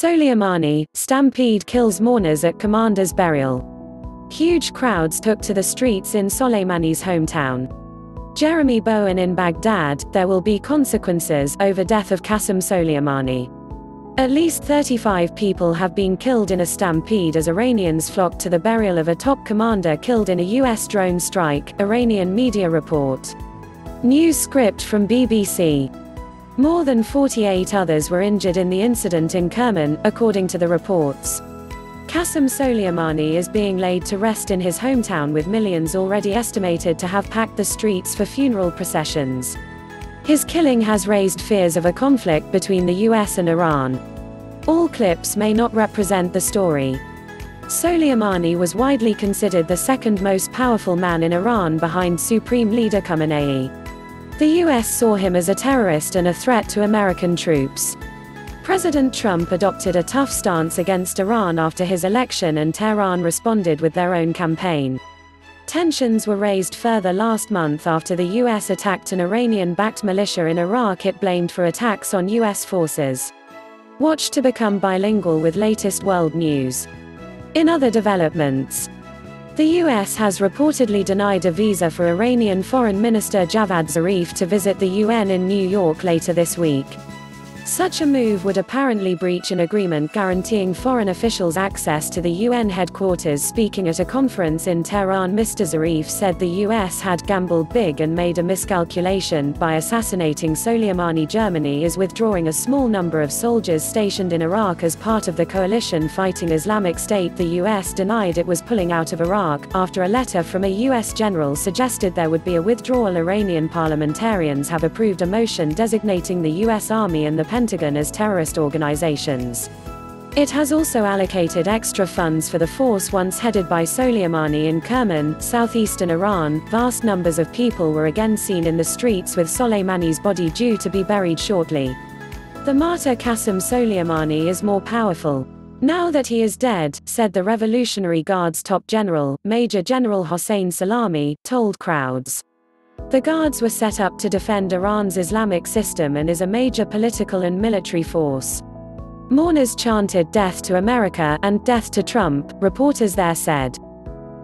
Soleimani, Stampede kills mourners at commander's burial. Huge crowds took to the streets in Soleimani's hometown. Jeremy Bowen in Baghdad, there will be consequences over death of Qasem Soleimani. At least 35 people have been killed in a stampede as Iranians flocked to the burial of a top commander killed in a US drone strike, Iranian media report. News script from BBC. More than 48 others were injured in the incident in Kerman, according to the reports. Qasem Soleimani is being laid to rest in his hometown, with millions already estimated to have packed the streets for funeral processions. His killing has raised fears of a conflict between the US and Iran. All clips may not represent the story. Soleimani was widely considered the second most powerful man in Iran behind Supreme Leader Khamenei. The US saw him as a terrorist and a threat to American troops. President Trump adopted a tough stance against Iran after his election, and Tehran responded with their own campaign. Tensions were raised further last month after the US attacked an Iranian-backed militia in Iraq it blamed for attacks on US forces. Watch to become bilingual with latest world news. In other developments, the US has reportedly denied a visa for Iranian Foreign Minister Javad Zarif to visit the UN in New York later this week. Such a move would apparently breach an agreement guaranteeing foreign officials access to the UN headquarters. Speaking at a conference in Tehran, Mr. Zarif said the US had gambled big and made a miscalculation by assassinating Soleimani. Germany is withdrawing a small number of soldiers stationed in Iraq as part of the coalition fighting Islamic State. The US denied it was pulling out of Iraq, after a letter from a US general suggested there would be a withdrawal. Iranian parliamentarians have approved a motion designating the US Army and the Pentagon as terrorist organizations. It has also allocated extra funds for the force once headed by Soleimani in Kerman, southeastern Iran. Vast numbers of people were again seen in the streets, with Soleimani's body due to be buried shortly. The martyr Qasem Soleimani is more powerful now that he is dead, said the Revolutionary Guard's top general, Major General Qasem Soleimani, told crowds. The Guards were set up to defend Iran's Islamic system and is a major political and military force. Mourners chanted "Death to America" and "Death to Trump," reporters there said.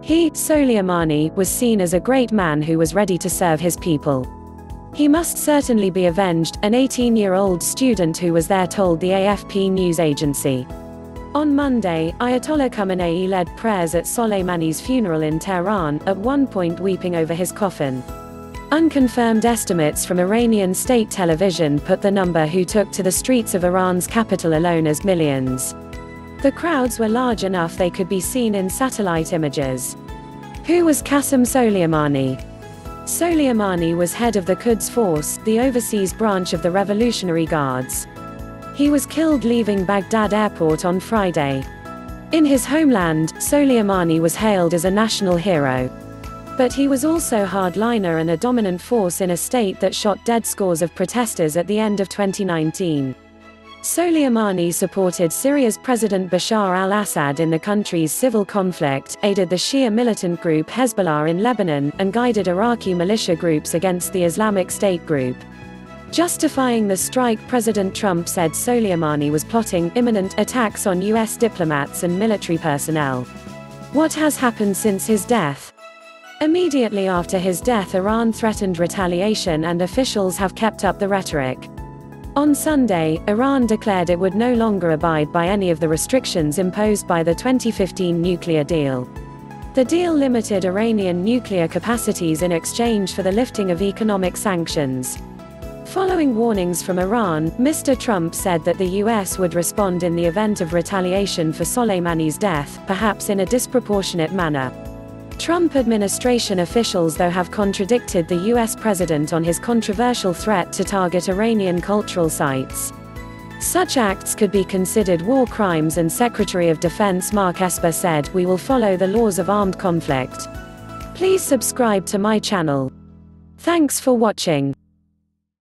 He, Soleimani, was seen as a great man who was ready to serve his people. He must certainly be avenged, an 18-year-old student who was there told the AFP news agency. On Monday, Ayatollah Khamenei led prayers at Soleimani's funeral in Tehran, at one point weeping over his coffin. Unconfirmed estimates from Iranian state television put the number who took to the streets of Iran's capital alone as millions. The crowds were large enough they could be seen in satellite images. Who was Qasem Soleimani? Soleimani was head of the Quds Force, the overseas branch of the Revolutionary Guards. He was killed leaving Baghdad airport on Friday. In his homeland, Soleimani was hailed as a national hero. But he was also a hardliner and a dominant force in a state that shot dead scores of protesters at the end of 2019. Soleimani supported Syria's President Bashar al-Assad in the country's civil conflict, aided the Shia militant group Hezbollah in Lebanon, and guided Iraqi militia groups against the Islamic State group. Justifying the strike, President Trump said Soleimani was plotting imminent attacks on US diplomats and military personnel. What has happened since his death? Immediately after his death, Iran threatened retaliation, and officials have kept up the rhetoric. On Sunday, Iran declared it would no longer abide by any of the restrictions imposed by the 2015 nuclear deal. The deal limited Iranian nuclear capacities in exchange for the lifting of economic sanctions. Following warnings from Iran, Mr. Trump said that the US would respond in the event of retaliation for Soleimani's death, perhaps in a disproportionate manner. Trump administration officials, though, have contradicted the US president on his controversial threat to target Iranian cultural sites. Such acts could be considered war crimes, and Secretary of Defense Mark Esper said, "We will follow the laws of armed conflict." Please subscribe to my channel. Thanks for watching.